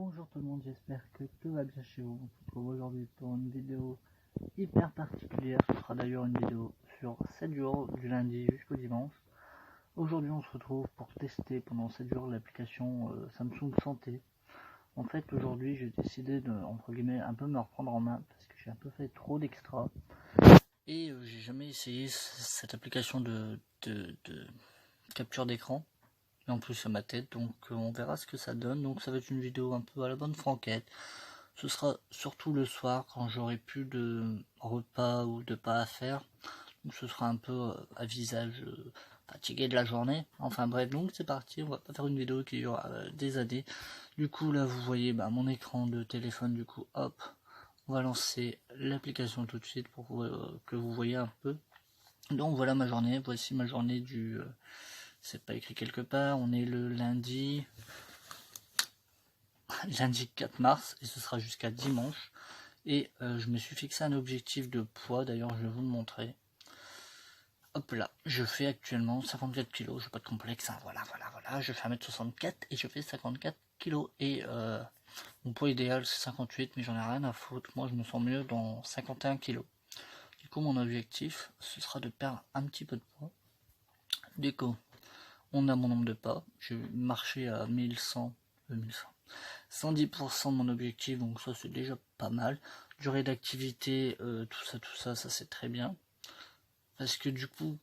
Bonjour tout le monde, j'espère que tout va bien chez vous. On se retrouve aujourd'hui pour une vidéo hyper particulière. Ce sera d'ailleurs une vidéo sur 7 jours, du lundi jusqu'au dimanche. Aujourd'hui on se retrouve pour tester pendant 7 jours l'application Samsung Santé. En fait aujourd'hui j'ai décidé de, entre guillemets, un peu me reprendre en main parce que j'ai un peu fait trop d'extra. Et j'ai jamais essayé cette application de capture d'écran. En plus à ma tête, donc on verra ce que ça donne. Donc ça va être une vidéo un peu à la bonne franquette. Ce sera surtout le soir quand j'aurai plus de repas ou de pas à faire. Donc ce sera un peu à visage fatigué de la journée. Enfin bref, donc c'est parti, on va pas faire une vidéo qui durera des années. Du coup là vous voyez mon écran de téléphone, du coup hop, on va lancer l'application tout de suite pour que vous voyez un peu. Donc voilà ma journée, voici ma journée du... c'est pas écrit quelque part, on est le lundi 4 mars et ce sera jusqu'à dimanche. Et je me suis fixé un objectif de poids, d'ailleurs je vais vous le montrer. Hop là, je fais actuellement 54 kg, j'ai pas de complexe, hein. Voilà, je fais 1m64 et je fais 54 kg. Et mon poids idéal c'est 58, mais j'en ai rien à foutre, moi je me sens mieux dans 51 kg. Du coup mon objectif ce sera de perdre un petit peu de poids. Du coup, on a mon nombre de pas, j'ai marché à 1100, 110% de mon objectif, donc ça c'est déjà pas mal. Durée d'activité, tout ça c'est très bien. Parce que du coup,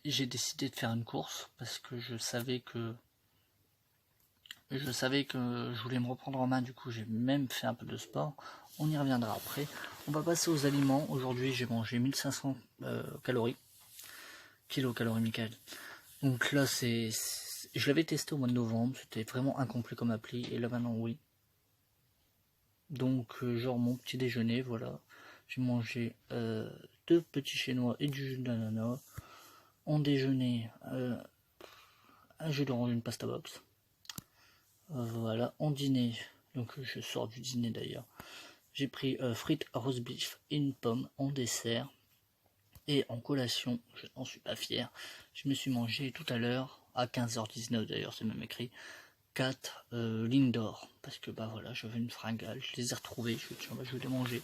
j'ai décidé de faire une course, parce que je savais que je voulais me reprendre en main, du coup j'ai même fait un peu de sport. On y reviendra après. On va passer aux aliments. Aujourd'hui j'ai mangé 1500 calories. Kilocalories, Michael. Donc là je l'avais testé au mois de novembre, c'était vraiment incomplet comme appli, et là maintenant oui. Donc genre mon petit déjeuner, voilà, j'ai mangé 2 petits chinois et du jus d'ananas. En déjeuner, un jus d'orange, une pasta box. Voilà, en dîner, donc je sors du dîner d'ailleurs, j'ai pris frites, roast beef et une pomme en dessert. Et en collation, je n'en suis pas fier, je me suis mangé tout à l'heure, à 15h19 d'ailleurs, c'est même écrit, 4 lignes d'or, parce que voilà, j'avais une fringale, je les ai retrouvées, je vais les manger.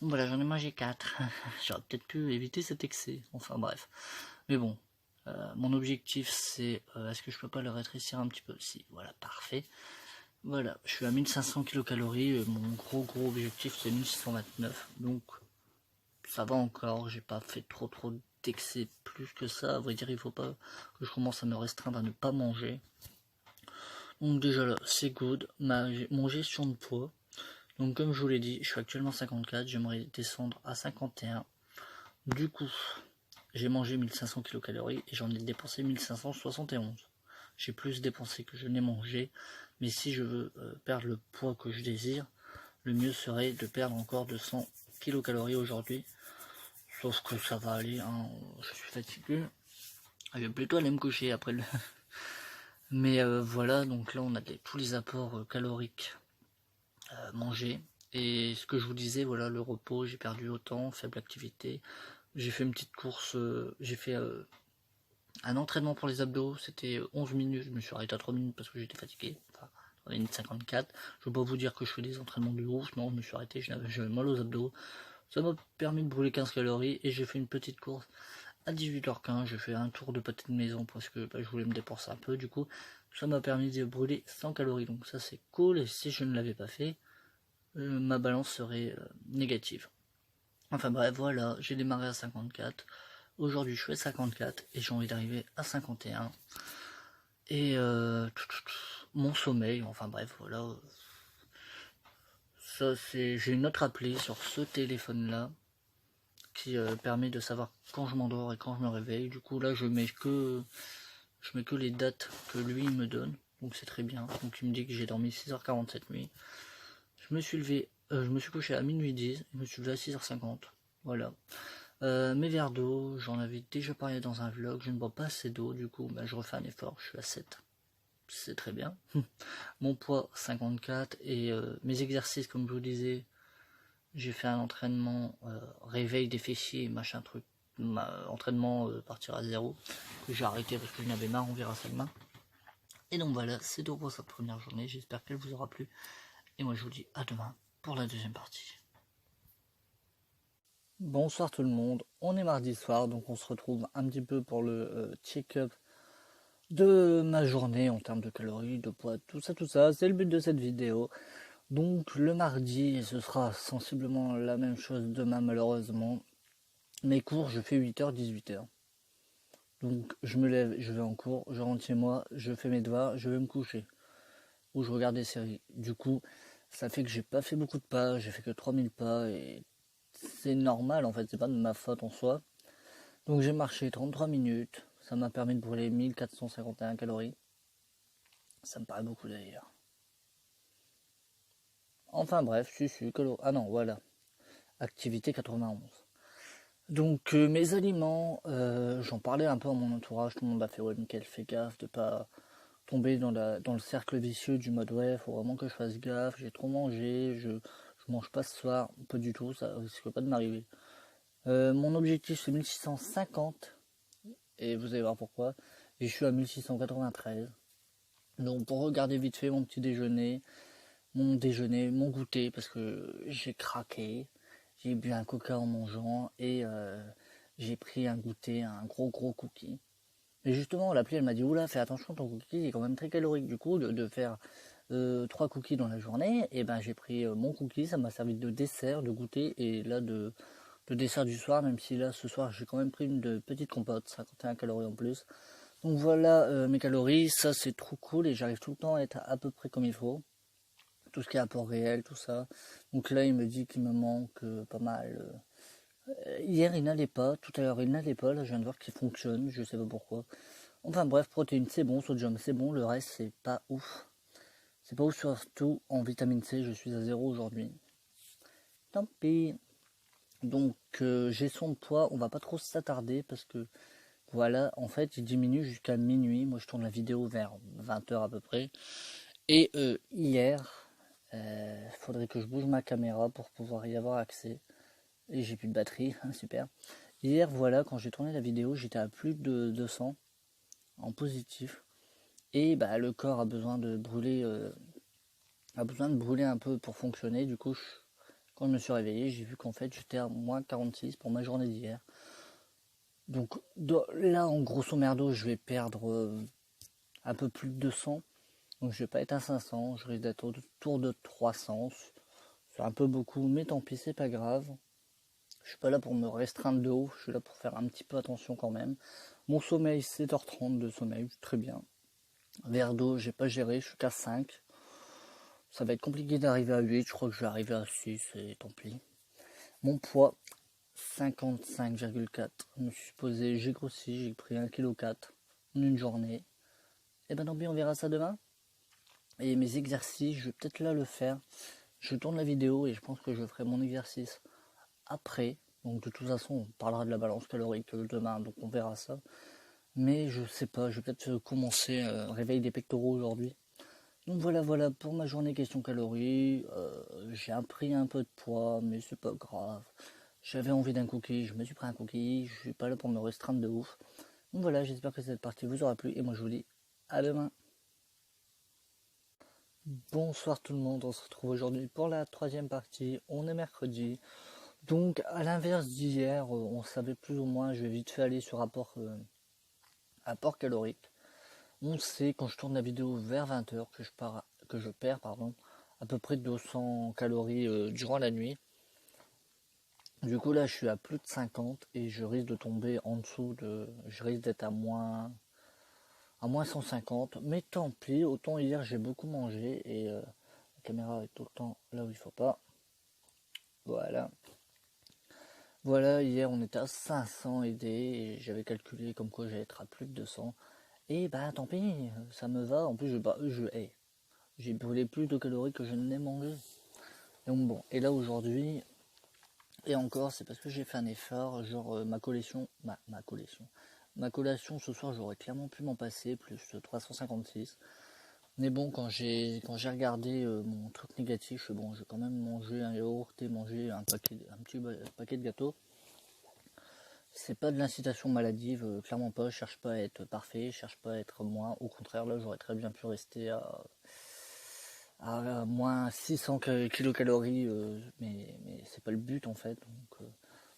Donc voilà, j'en ai mangé 4, j'aurais peut-être pu éviter cet excès, enfin bref. Mais bon, mon objectif c'est, est-ce que je peux pas le rétrécir un petit peu? Si, voilà, parfait. Voilà, je suis à 1500 kcal, mon gros objectif c'est 1629, donc ça va encore, j'ai pas fait trop d'excès plus que ça, à vrai dire il faut pas que je commence à me restreindre à ne pas manger. Donc déjà là, c'est good, mon gestion de poids, donc comme je vous l'ai dit, je suis actuellement 54, j'aimerais descendre à 51, du coup, j'ai mangé 1500 kcal et j'en ai dépensé 1571, j'ai plus dépensé que je n'ai mangé, mais si je veux perdre le poids que je désire, le mieux serait de perdre encore 200 kcal aujourd'hui, sauf que ça va aller, hein, je suis fatigué, je vais plutôt aller me coucher après le... Mais voilà, donc là on a tous les apports caloriques mangés. Et ce que je vous disais, voilà, le repos, j'ai perdu autant, faible activité. J'ai fait une petite course, j'ai fait un entraînement pour les abdos, c'était 11 minutes, je me suis arrêté à 3 minutes parce que j'étais fatigué. Enfin, 3 minutes 54. Je ne veux pas vous dire que je fais des entraînements de ouf, non, je me suis arrêté, j'avais mal aux abdos. Ça m'a permis de brûler 15 calories et j'ai fait une petite course à 18h15, j'ai fait un tour de pâté de maison parce que je voulais me dépenser un peu, du coup ça m'a permis de brûler 100 calories, donc ça c'est cool, et si je ne l'avais pas fait, ma balance serait négative. Enfin bref, voilà, j'ai démarré à 54, aujourd'hui je fais 54 et j'ai envie d'arriver à 51, et mon sommeil, enfin bref, voilà, ça c'est, j'ai une autre appli sur ce téléphone là, qui permet de savoir quand je m'endors et quand je me réveille. Du coup là je mets que les dates que lui me donne, donc c'est très bien. Donc il me dit que j'ai dormi 6h47 nuit. Je me suis levé, je me suis couché à minuit 10, je me suis levé à 6h50. Voilà. Mes verres d'eau, j'en avais déjà parlé dans un vlog, je ne bois pas assez d'eau, du coup je refais un effort, je suis à 7. C'est très bien. Mon poids 54, et mes exercices, comme je vous disais, j'ai fait un entraînement réveil des fessiers, machin truc, entraînement partir à 0, que j'ai arrêté parce que je n'avais marre, on verra ça demain. Et donc voilà, c'est tout pour cette première journée, j'espère qu'elle vous aura plu. Et moi je vous dis à demain pour la deuxième partie. Bonsoir tout le monde, on est mardi soir, donc on se retrouve un petit peu pour le check-up de ma journée en termes de calories, de poids, tout ça, c'est le but de cette vidéo. Donc le mardi, ce sera sensiblement la même chose demain malheureusement. Mes cours, je fais 8h, 18h. Donc je me lève, je vais en cours, je rentre chez moi, je fais mes devoirs, je vais me coucher. Ou je regarde des séries. Du coup, ça fait que j'ai pas fait beaucoup de pas, j'ai fait que 3000 pas et c'est normal en fait, c'est pas de ma faute en soi. Donc j'ai marché 33 minutes, ça m'a permis de brûler 1451 calories. Ça me paraît beaucoup d'ailleurs. Enfin bref, ah non, voilà. Activité 91. Donc mes aliments, j'en parlais un peu à mon entourage, tout le monde a fait ouais Mickaël, fais gaffe de pas tomber dans le cercle vicieux du mode ouais, faut vraiment que je fasse gaffe, j'ai trop mangé, je mange pas ce soir, pas du tout, ça risque pas de m'arriver. Mon objectif c'est 1650 et vous allez voir pourquoi. Et je suis à 1693. Donc pour regarder vite fait mon petit déjeuner, mon goûter parce que j'ai craqué. J'ai bu un coca en mangeant et j'ai pris un goûter, un gros cookie. Et justement, l'appli elle m'a dit oula, fais attention, ton cookie est quand même très calorique. Du coup, de faire 3 cookies dans la journée, et ben j'ai pris mon cookie, ça m'a servi de dessert, de goûter et là de dessert du soir, même si là ce soir j'ai quand même pris une petite compote, 51 calories en plus. Donc voilà mes calories, ça c'est trop cool et j'arrive tout le temps à être à peu près comme il faut. Tout ce qui est apport réel, tout ça. Donc là il me dit qu'il me manque pas mal. Hier il n'allait pas, tout à l'heure il n'allait pas, là je viens de voir qu'il fonctionne, je sais pas pourquoi. Enfin bref, protéines c'est bon, sodium c'est bon, le reste c'est pas ouf. C'est pas ouf surtout en vitamine C, je suis à 0 aujourd'hui. Tant pis. Donc j'ai son poids, on va pas trop s'attarder parce que voilà, en fait il diminue jusqu'à minuit. Moi je tourne la vidéo vers 20h à peu près. Et hier, faudrait que je bouge ma caméra pour pouvoir y avoir accès. Et j'ai plus de batterie, super. Hier voilà, quand j'ai tourné la vidéo, j'étais à plus de 200 en positif. Et bah le corps a besoin de brûler un peu pour fonctionner. Du coup, quand je me suis réveillé, j'ai vu qu'en fait j'étais à moins 46 pour ma journée d'hier. Donc là, en grosso merdo, je vais perdre un peu plus de 200. Donc je vais pas être à 500, je risque d'être autour de 300. C'est un peu beaucoup, mais tant pis, c'est pas grave. Je suis pas là pour me restreindre de ouf, je suis là pour faire un petit peu attention quand même. Mon sommeil, 7h30 de sommeil, très bien. Verre d'eau, j'ai pas géré, je suis qu'à 5. Ça va être compliqué d'arriver à 8, je crois que je vais arriver à 6 et tant pis. Mon poids, 55,4. Je me suis posé, j'ai grossi, j'ai pris 1,4 kg en une journée. Et ben tant pis, on verra ça demain. Et mes exercices, je vais peut-être là le faire. Je tourne la vidéo et je pense que je ferai mon exercice après. Donc de toute façon, on parlera de la balance calorique demain, donc on verra ça. Mais je sais pas, je vais peut-être commencer réveil des pectoraux aujourd'hui. Donc voilà pour ma journée question calories. J'ai pris un peu de poids, mais c'est pas grave. J'avais envie d'un cookie, je me suis pris un cookie. Je suis pas là pour me restreindre de ouf. Donc voilà, j'espère que cette partie vous aura plu et moi je vous dis à demain. Bonsoir tout le monde, on se retrouve aujourd'hui pour la troisième partie. On est mercredi. Donc à l'inverse d'hier, on savait plus ou moins, je vais vite fait aller sur apport calorique. On sait quand je tourne la vidéo vers 20h que je perds à peu près 200 calories durant la nuit. Du coup là je suis à plus de 50 et je risque de tomber en dessous je risque d'être à moins 150, mais tant pis, autant hier j'ai beaucoup mangé et la caméra est tout le temps là où il faut pas. Voilà, hier on était à 500 aidés et j'avais calculé comme quoi j'allais être à plus de 200. Et bah tant pis, ça me va. En plus j'ai brûlé plus de calories que je n'ai mangé. Donc bon, et là aujourd'hui, et encore c'est parce que j'ai fait un effort, genre ma collation ce soir j'aurais clairement pu m'en passer, plus 356. Mais bon, quand j'ai regardé mon truc négatif, j'ai quand même mangé un yaourt et mangé un petit paquet de gâteaux. c'est pas de l'incitation maladive, clairement pas. Je cherche pas à être parfait, je cherche pas à être moins. Au contraire, là, j'aurais très bien pu rester à moins 600 kilocalories, mais c'est pas le but en fait. Donc,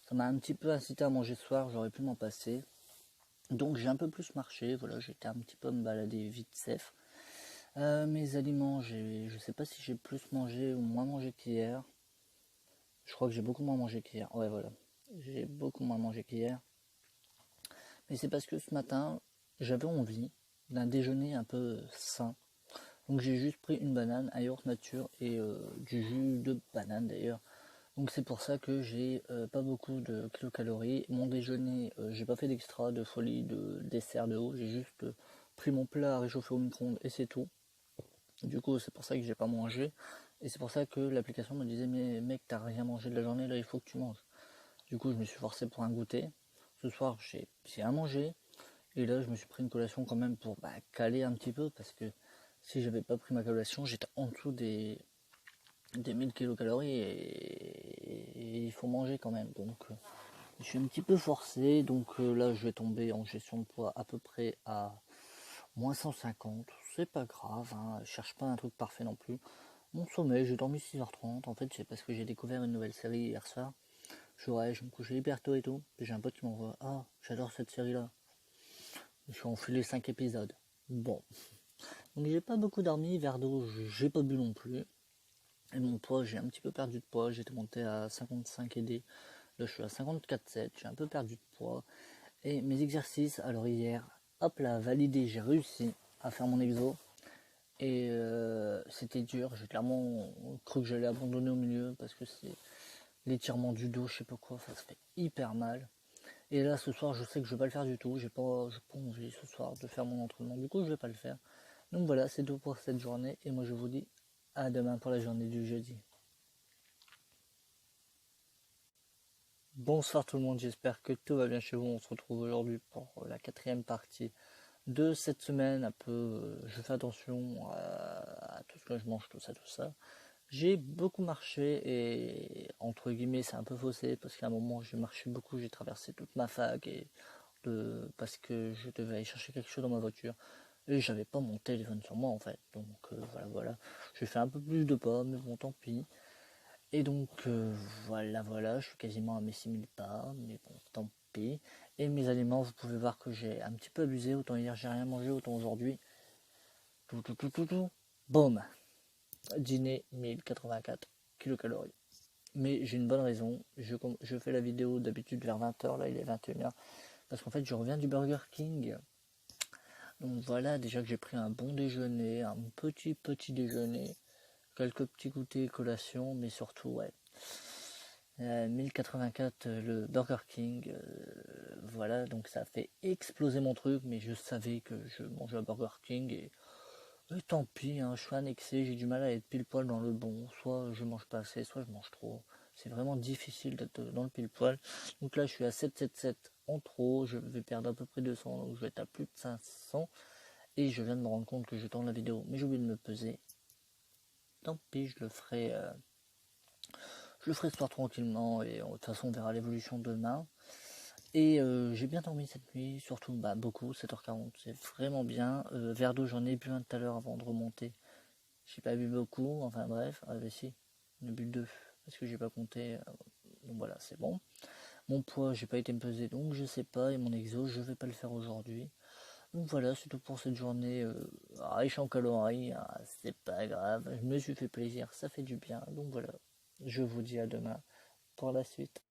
ça m'a un petit peu incité à manger ce soir, j'aurais pu m'en passer. Donc j'ai un peu plus marché, voilà, j'étais un petit peu me balader vite safe. Mes aliments, je sais pas si j'ai plus mangé ou moins mangé qu'hier. Je crois que j'ai beaucoup moins mangé qu'hier. Ouais, voilà. J'ai beaucoup moins mangé qu'hier. Mais c'est parce que ce matin, j'avais envie d'un déjeuner un peu sain. Donc j'ai juste pris une banane, un yaourt nature et du jus de banane d'ailleurs. Donc c'est pour ça que j'ai pas beaucoup de kilocalories. Mon déjeuner, j'ai pas fait d'extra, de folie, de dessert, de haut. J'ai juste pris mon plat à réchauffer au micro-ondes et c'est tout. Du coup c'est pour ça que j'ai pas mangé. Et c'est pour ça que l'application me disait mais mec t'as rien mangé de la journée, là il faut que tu manges. Du coup je me suis forcé pour un goûter. Ce soir j'ai bien mangé. Et là je me suis pris une collation quand même pour caler un petit peu parce que si j'avais pas pris ma collation j'étais en dessous des 1000 kilocalories et il faut manger quand même. Donc je suis un petit peu forcé. Donc là je vais tomber en gestion de poids à peu près à moins 150. C'est pas grave, hein. Je cherche pas un truc parfait non plus. Mon sommeil, j'ai dormi 6h30. En fait c'est parce que j'ai découvert une nouvelle série hier soir. Je me couchais hyper tôt et tout. Puis j'ai un pote qui m'envoie ah j'adore cette série là. Je suis enfilé 5 épisodes. Bon. Donc j'ai pas beaucoup dormi, verre d'eau j'ai pas bu non plus. Et mon poids, j'ai un petit peu perdu de poids, j'étais monté à 55 et des. Là je suis à 54,7, j'ai un peu perdu de poids. Et mes exercices, alors hier, hop là, validé, j'ai réussi à faire mon exo. Et c'était dur, j'ai clairement cru que j'allais abandonner au milieu parce que c'est l'étirement du dos, je sais pas quoi, ça se fait hyper mal. Et là ce soir je sais que je vais pas le faire du tout, j'ai pas envie ce soir de faire mon entraînement, du coup je vais pas le faire. Donc voilà, c'est tout pour cette journée et moi je vous dis à demain pour la journée du jeudi. Bonsoir tout le monde, j'espère que tout va bien chez vous. On se retrouve aujourd'hui pour la 4e partie de cette semaine. Un peu, je fais attention à tout ce que je mange, tout ça, tout ça. J'ai beaucoup marché et entre guillemets c'est un peu faussé parce qu'à un moment j'ai marché beaucoup, j'ai traversé toute ma fac et parce que je devais aller chercher quelque chose dans ma voiture et j'avais pas mon téléphone sur moi en fait. Donc voilà, j'ai fait un peu plus de pas, mais bon tant pis. Et donc voilà, je suis quasiment à mes 6000 pas, mais bon, tant pis. Et mes aliments, vous pouvez voir que j'ai un petit peu abusé, autant hier j'ai rien mangé, autant aujourd'hui. Tout. Boum. Dîner 1084 kilocalories. Mais j'ai une bonne raison, je fais la vidéo d'habitude vers 20h, là il est 21h, parce qu'en fait je reviens du Burger King. Donc voilà, déjà que j'ai pris un bon déjeuner, un petit déjeuner, quelques petits goûters, collations, mais surtout ouais. 1084 le Burger King, voilà, donc ça a fait exploser mon truc, mais je savais que je mangeais à Burger King et tant pis, hein, je suis annexé, j'ai du mal à être pile poil dans le bon, soit je mange pas assez, soit je mange trop, c'est vraiment difficile d'être dans le pile poil. Donc là je suis à 777 en trop, je vais perdre à peu près 200, donc je vais être à plus de 500 et je viens de me rendre compte que je tourne la vidéo, mais j'ai oublié de me peser. Tant pis, je le ferai ce soir tranquillement et de toute façon on verra l'évolution demain. Et j'ai bien dormi cette nuit, surtout beaucoup, 7h40, c'est vraiment bien. Verre d'eau j'en ai bu un tout à l'heure avant de remonter. J'ai pas bu beaucoup, enfin bref, si, j'en ai bu 2, parce que j'ai pas compté, donc voilà, c'est bon. Mon poids, j'ai pas été me peser, donc je sais pas, et mon exo, je vais pas le faire aujourd'hui. Donc voilà, c'est tout pour cette journée riche en calories, hein, c'est pas grave, je me suis fait plaisir, ça fait du bien, donc voilà, je vous dis à demain pour la suite.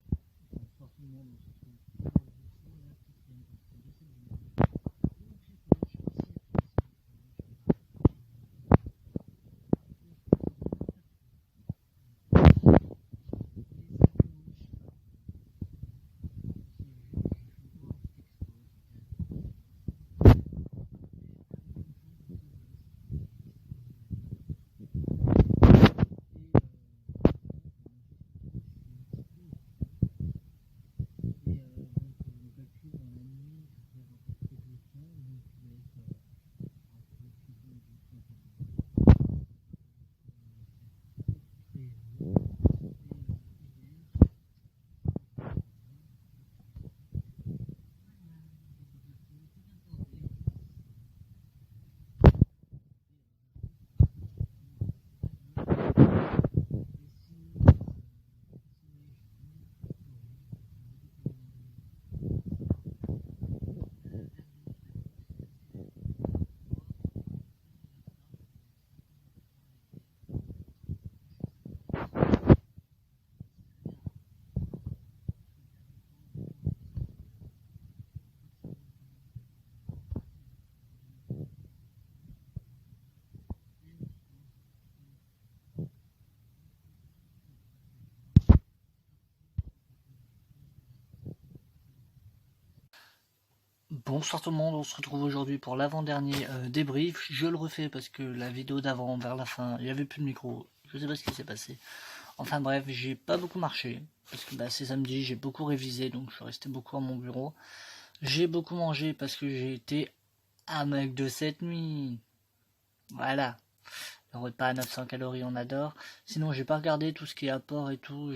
Bonsoir tout le monde, on se retrouve aujourd'hui pour l'avant-dernier débrief. Je le refais parce que la vidéo d'avant, vers la fin, il n'y avait plus de micro. Je sais pas ce qui s'est passé. Enfin bref, j'ai pas beaucoup marché. Parce que c'est samedi, j'ai beaucoup révisé, donc je suis resté beaucoup à mon bureau. J'ai beaucoup mangé parce que j'ai été un mec de cette nuit. Voilà. Le repas à 900 calories, on adore. Sinon, j'ai pas regardé tout ce qui est apport et tout.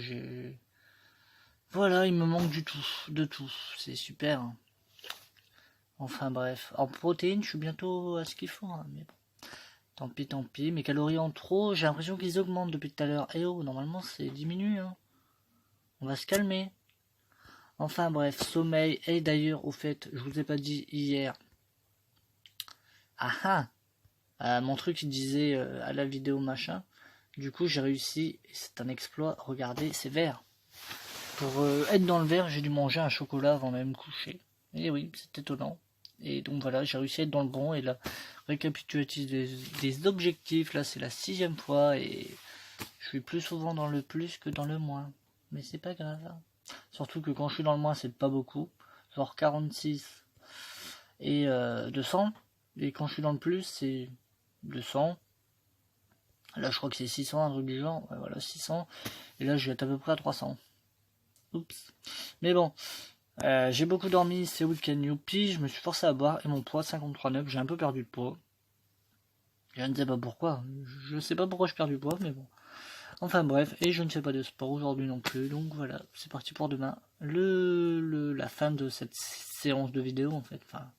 Voilà, il me manque du tout, de tout. C'est super. Enfin bref, en protéines, je suis bientôt à ce qu'il faut, hein, mais bon. Tant pis, mes calories en trop, j'ai l'impression qu'ils augmentent depuis tout à l'heure. Eh oh, normalement c'est diminué, hein. On va se calmer. Enfin bref, sommeil, et d'ailleurs, au fait, je vous ai pas dit hier. Ah ah, mon truc il disait à la vidéo machin. Du coup j'ai réussi, et c'est un exploit, regardez, c'est vert. Pour être dans le vert, j'ai dû manger un chocolat avant même coucher. Et oui, c'est étonnant. Et donc voilà, j'ai réussi à être dans le bon. Et là, récapitulatif des objectifs, là c'est la 6e fois. Et je suis plus souvent dans le plus que dans le moins. Mais c'est pas grave. Surtout que quand je suis dans le moins, c'est pas beaucoup. Genre 46 et 200. Et quand je suis dans le plus, c'est 200. Là, je crois que c'est 600, un truc du genre. Ouais, voilà, 600. Et là, je vais être à peu près à 300. Oups. Mais bon, j'ai beaucoup dormi, c'est week-end youpi, je me suis forcé à boire et mon poids 53,9, j'ai un peu perdu de poids. Je ne sais pas pourquoi, je sais pas pourquoi je perds du poids, mais bon. Enfin bref, et je ne fais pas de sport aujourd'hui non plus, donc voilà, c'est parti pour demain. La fin de cette séance de vidéo en fait, enfin,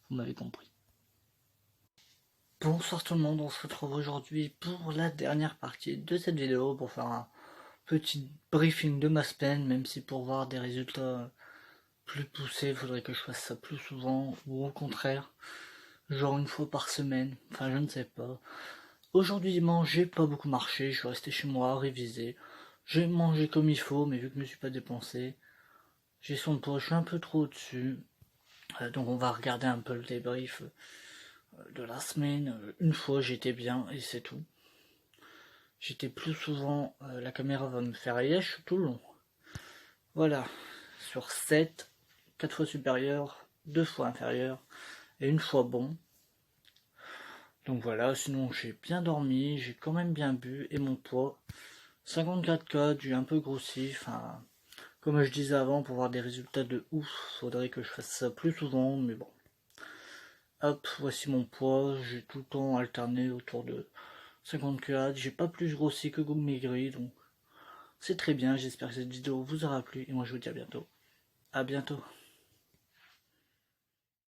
vous m'avez compris. Bonsoir tout le monde, on se retrouve aujourd'hui pour la dernière partie de cette vidéo pour faire un petit briefing de ma semaine, même si pour voir des résultats plus poussés, il faudrait que je fasse ça plus souvent, ou au contraire, genre une fois par semaine, enfin je ne sais pas. Aujourd'hui dimanche, j'ai pas beaucoup marché, je suis resté chez moi, révisé. J'ai mangé comme il faut, mais vu que je me suis pas dépensé, j'ai son poids, je suis un peu trop au-dessus. Donc on va regarder un peu le débrief de la semaine. Une fois j'étais bien et c'est tout. J'étais plus souvent, la caméra va me faire yesh tout le long. Voilà, sur 7, 4 fois supérieur, 2 fois inférieur et une fois bon. Donc voilà, sinon j'ai bien dormi, j'ai quand même bien bu et mon poids 54K, j'ai un peu grossi, enfin comme je disais avant, pour voir des résultats de ouf, faudrait que je fasse ça plus souvent, mais bon. Hop, voici mon poids, j'ai tout le temps alterné autour de 54, j'ai pas plus grossi que maigri, donc c'est très bien, j'espère que cette vidéo vous aura plu, et moi je vous dis à bientôt. À bientôt.